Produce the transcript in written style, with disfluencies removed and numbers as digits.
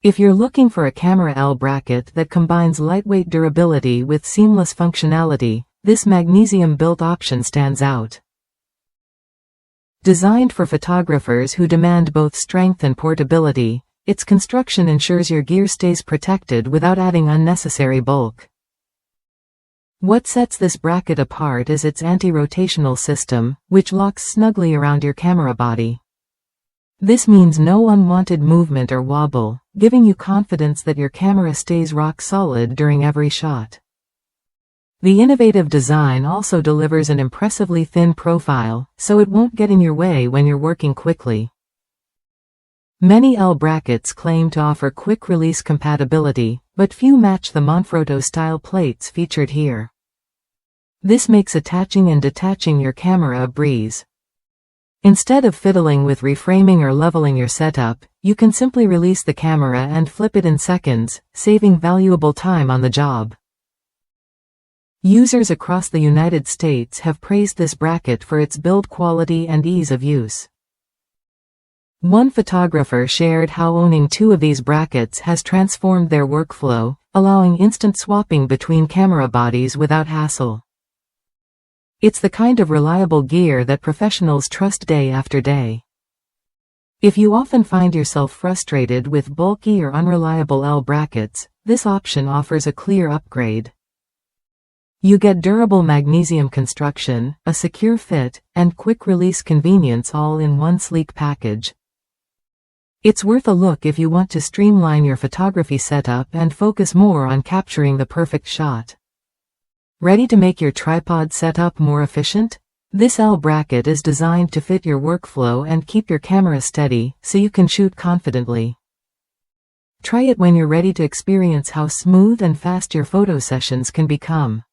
If you're looking for a camera L-bracket that combines lightweight durability with seamless functionality, this magnesium-built option stands out. Designed for photographers who demand both strength and portability, its construction ensures your gear stays protected without adding unnecessary bulk. What sets this bracket apart is its anti-rotational system, which locks snugly around your camera body. This means no unwanted movement or wobble, giving you confidence that your camera stays rock solid during every shot. The innovative design also delivers an impressively thin profile, so it won't get in your way when you're working quickly. Many L-brackets claim to offer quick-release compatibility, but few match the Monfrotto-Style plates featured here. This makes attaching and detaching your camera a breeze. Instead of fiddling with reframing or leveling your setup, you can simply release the camera and flip it in seconds, saving valuable time on the job. Users across the United States have praised this bracket for its build quality and ease of use. One photographer shared how owning 2 of these brackets has transformed their workflow, allowing instant swapping between camera bodies without hassle. It's the kind of reliable gear that professionals trust day after day. If you often find yourself frustrated with bulky or unreliable L-brackets, this option offers a clear upgrade. You get durable magnesium construction, a secure fit, and quick-release convenience all in one sleek package. It's worth a look if you want to streamline your photography setup and focus more on capturing the perfect shot. Ready to make your tripod setup more efficient? This L-bracket is designed to fit your workflow and keep your camera steady, so you can shoot confidently. Try it when you're ready to experience how smooth and fast your photo sessions can become.